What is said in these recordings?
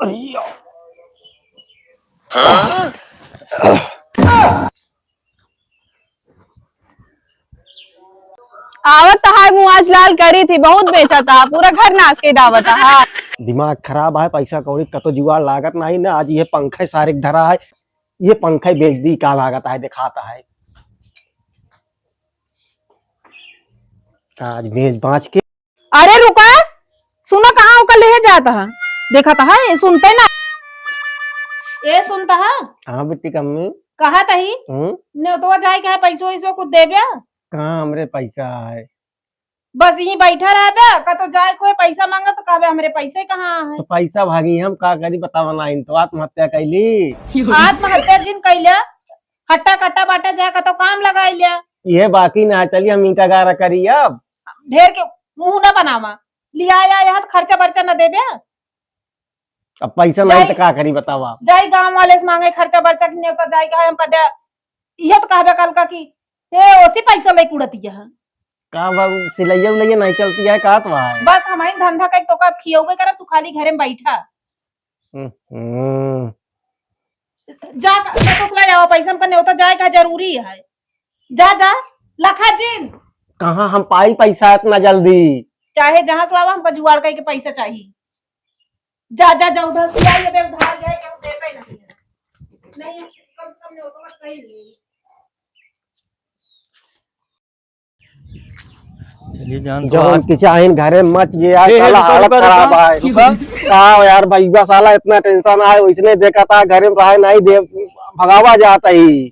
आवत है मुँह आज लाल करी थी, बहुत बेचा था, पूरा घर नाच के डावत है। दिमाग खराब है, पैसा कौड़ी कतो जुगाड़ लागत नहीं ना। आज ये पंखे सारे धरा है, ये पंखे बेच दी का लागत है, दिखाता है आज बेच बाँच के। अरे रुका, सुनो कहाँ होकर ले जाता है, देखा था ये सुनते ना, ये सुनता है। हाँ बेटी कम्मी कहा तही ने तो जाए के पैसो वैसो कुछ देबे। कहाँ हमरे पैसा है, बस यहीं बैठा रह बे, का तो जाए कोई पैसा मांगा तो कहबे हमरे पैसे कहाँ है। तो पैसा भागी हम का करी बतावा ना। इन तो आत्महत्या कैली, आत्महत्या जिन कैला हट्टा कट्टा बाटा जाए का तो काम लगाई लिया। ये बाकी ना चलिए हम ईटा गारा करी। अब ढेर के मुंह न बनावा, लिया आया यहाँ खर्चा बर्चा न देबे। अब पैसा नहीं तो का करी बतावा। जाई गांव वाले से मांगे खर्चा बर्चा की नहीं तो जाई का हम कदे यह तो कहबे कल का की ए ओसी पैसा ले कुड़ती है का बाबू सिलैया उलैया नहीं चलती है का तो है। बस हमारी धंधा का तो का खियौबे करब, तू खाली घरे में बैठा जा कुछ ले जाओ पैसा हमका नहीं होता जाए का जरूरी है। जा जा लखा जिन कहाँ हम पाई पैसा इतना जल्दी। चाहे जहां से लावा हमका जुगाड़ करके पैसा चाहिए। जा जा जा उधर से आई अबे उधार जाए के देता ही नहीं कम कम नहीं होता बस कहीं नहीं। चलिए जान जो उनकी चाहे घरे मच गया, साला हालत खराब है। का यार भैया साला इतना टेंशन है, इसने देखा था घरे में रहा नहीं दे भगावा जाता ही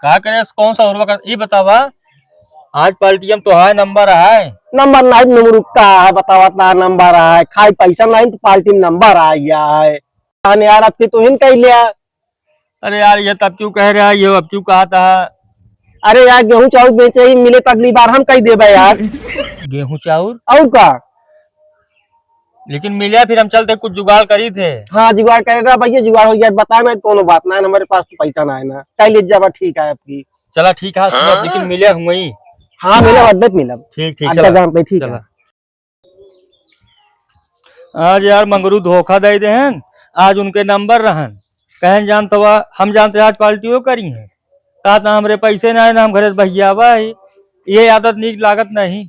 का करे। कौन सा और ये बतावा आज पार्टी में तो है नंबर है, नंबर नहीं नमरुकता है बतावा ता नंबर है। खाई पैसा नहीं तो पार्टी में नंबर आ गया है यार। आपकी तो हिन कह लिया। अरे यार ये तब क्यों कह रहा है, ये अब क्यों कहा था। अरे यार गेहूं चाउर बेचे ही मिले तो अगली बार हम कह देबे यार। गेहूं चाउर और का लेकिन मिला फिर हम चलते कुछ जुगाड़ करी थे। हाँ जुगाड़ करेगा भैया, जुगाड़ हो गया बता ना, कोनो बात ना है, हमारे पास तो पैसा ना है ना। कह लीजिए जावा ठीक है आपकी। चला ठीक है लेकिन मिले हुए ही। हाँ मिला अड्डे मिला ठीक ठीक अड्डा जान पे ठीक है। आज यार मंगरू धोखा दे दे हैं, आज उनके नंबर रहन कहन जानते हुआ हम जानते आज पार्टी करी है का ना हमरे पैसे ना है ना हम घरे भैया भाई, ये आदत नीक लागत नहीं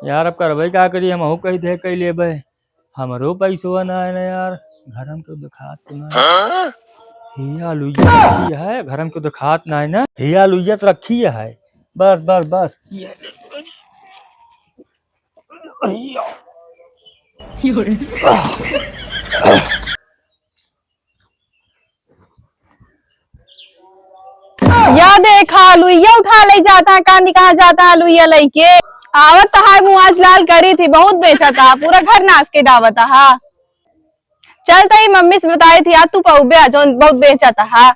यार। अब करबे क्या करी, हम कही दे कही लेबे हमरो पैसो ना है ना यार। घर हम क्यों दिखात तो ना हिया लुइया रखी है, घर हम क्यों दिखात ना है ना, हिया लुइया तो रखी है। बस बस बस या देखा लुइया उठा ले जाता है, कांदी कहा जाता है लुइया लेके आवत है मुँह आज लाल करी थी, बहुत बेचा था, पूरा घर नाच के डावत है। चलता ही मम्मी से बताई थी आज तू पौबे जो बहुत बेचा था।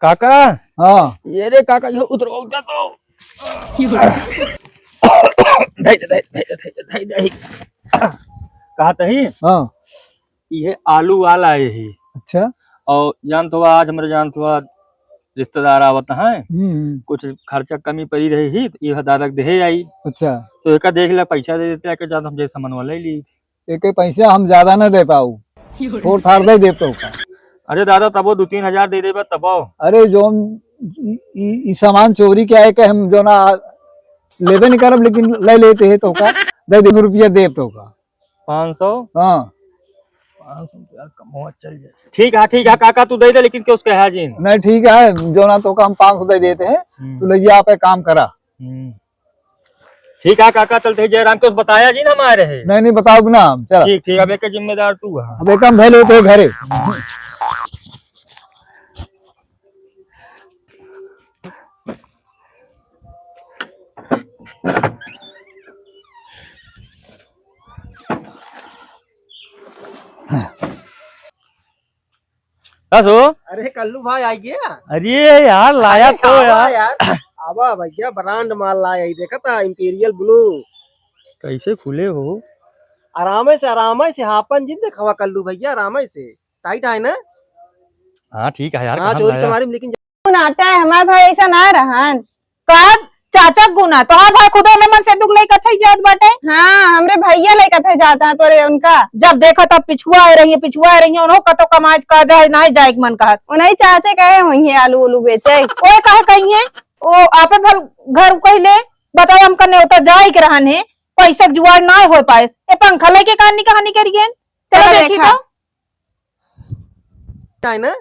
काका। हाँ ये रे काका ये उतर उतर तो कहा तही। हाँ ये आलू वाला है ही। अच्छा और जान तो आज हमारे जान तो रिश्तेदार आवत है, कुछ खर्चा कमी पड़ी रही ही तो ये दादा दे आई। अच्छा तो एक देख ले पैसा दे देते के ज्यादा हम जैसे सामान वाला ली। एक पैसा हम ज्यादा ना दे पाऊ, थोड़ थाड़ दे देते का। अरे दादा तबो 2-3 हजार दे देबे तबो। अरे जो सामान चोरी के आए के हम जो ना लेबे नहीं करब, लेकिन ले लेते है तो का दे 2 रुपया दे तो का 500। हाँ 500 कम हो चल जाए। ठीक है काका तू दे दे, लेकिन क्या उसके है जी नहीं ठीक है जो ना तो का हम 500 दे देते हैं, तो ले आप काम करा। ठीक है काका चलते जयराम को बताया जी ना हमारे है। नहीं बताओ ना चल। ठीक ठीक अब एक जिम्मेदार तू है। अब एक हम धे लेते घरे। अरे कल्लू भाई आ गया। अरे यार लाया तो यार आवा भैया ब्रांड माल लाया, देखा था इंपीरियल ब्लू। कैसे खुले हो। आराम से हापन जिन देखा कल्लू भैया, आराम से टाइट है ना। हाँ ठीक है यार। हाँ चोरी चमारी लेकिन नाटा है हमारे भाई ऐसा ना रहन चाचा गुना तो हाँ भाई खुदो में मन से दुख लई कथई जात बाटे। हाँ हमरे भैया ले कथे जाता है तोरे उनका। जब देखा तब पिछुआ आ रही है उन्हों कतो कमाए का जाए ना जाए मन का उन्हीं चाचे कहे होंगे आलू उलू बेचे। ओए कहे कही है ओ आपे भल घर कहले बताओ हम कने उतर जाए के रहन है पैसा जुगाड़ ना हो पाए ए पंखा लेके कहानी करिए चलो देखी देखा। तो है ना?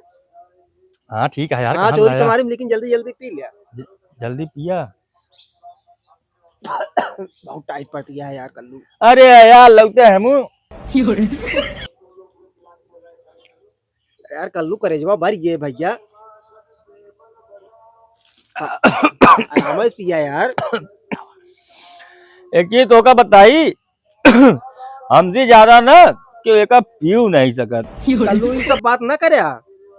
हाँ ठीक है यार, हाँ कहाँ चोरी लाया? चमारी में, लेकिन जल्दी जल्दी पी लिया। जल्दी पिया। बहुत टाइट पड़ गया है यार कल्लू। अरे यार लगते हैं मुँह। यार कल्लू करेजवा भर गए भैया। आराम से पिया यार। एक चीज तो का बताई हमसे ज्यादा ना कि एक पीऊ नहीं सकत। कल्लू ये सब बात ना करे,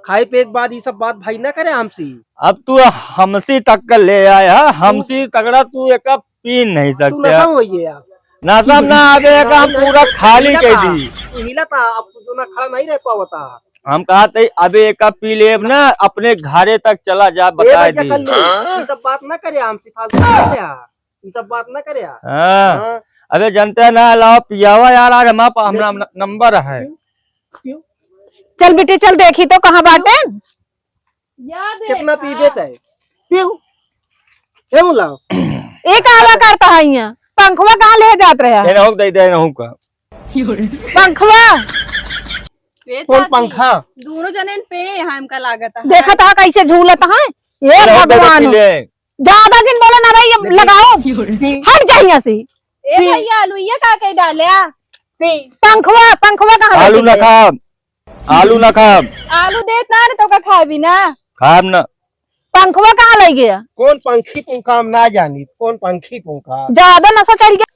खाए पे एक बात ये सब बात भाई ना करे हमसे। अब तू हमसी टक्कर ले आया, हमसी तगड़ा तू एक पी नहीं तू सकते। नशा हो गया यार। नशा ना आगे एक हम पूरा खाली कर दी। तू हिला था, अब तू ना खड़ा नहीं रह पावा था। हम कहा थे अबे एक पी ले ना अपने घरे तक चला जा, बता दी। कल्लू ये सब बात ना करे हमसे, फालतू ना करे, ये सब बात ना करे। हाँ हाँ, अबे जनते ना लाओ पियावा यार, आज हमारा नंबर है। क्यों? चल बेटे चल देखी तो कहाँ बाटे कितना पी देता है? क्यों? क्या बोला? एक आवा करता है यहाँ पंखवा कहाँ ले जात रहा दे रहूं दे दे रहूं का। पंखवा कौन पंखा? दोनों जने पे यहाँ इनका लागत है। देखा था कैसे झूलत है ये रहूं दे दे भगवान पी ले। ज्यादा दिन बोला ना भाई ये लगाओ हट जाए यहाँ से ए भैया आलू ये का कहीं डाले पंखवा पंखवा कहाँ आलू लेके न गया? खा, आलू न खा, आलू देता ना तो का खाए भी ना। खाब न। पंखवा कहाँ ले गया कौन पंखी पंखा हम ना जानी, कौन पंखी पंखा? ज्यादा नशा चढ़ गया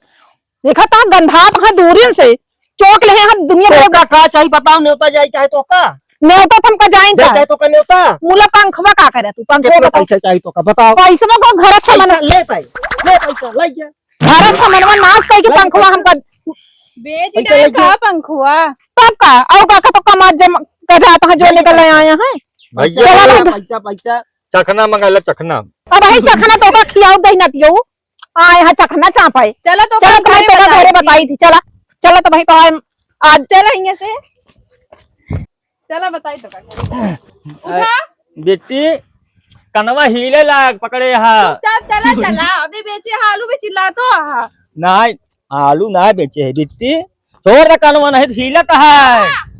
देखा था गंधा वहाँ दूरियन से चौक ले हम दुनिया तो भर का का चाहिए बताओ, न्योता जाए चाहे तो का न्योता थमका जाइन था चाहे तो का न्योता। मूला पंखवा का करे तू पंखवा कितना का पैसा चाहिए तो का बताओ। पैसा को घर से मन पैसा ले पाई, ले पैसा ले जा। घर से मनवा नाश कह के पंखवा हमका बेच पैसा डाल लेके- का पंखुआ। तब का और का तो कमा जम कर जाता है जो लेकर ले आया है भैया पैसा पैसा चखना मंगा ले, चखना। अब ही चखना तो का खियाओ दही ना पियो आए है चखना चापाए चलो तो चलो तो भाई तो घरे बताई थी चला चलो तो भाई तो आज चलो यहाँ से चलो बताई तो का उठा बेटी कनवा हिले लाग पकड़े हा। चुपचाप चला चला अभी बेचे आलू भी चिल्ला तो नहीं आलू ना बेचे है बेटी, छोड़ दे कनवा नहीं तो हिलत है।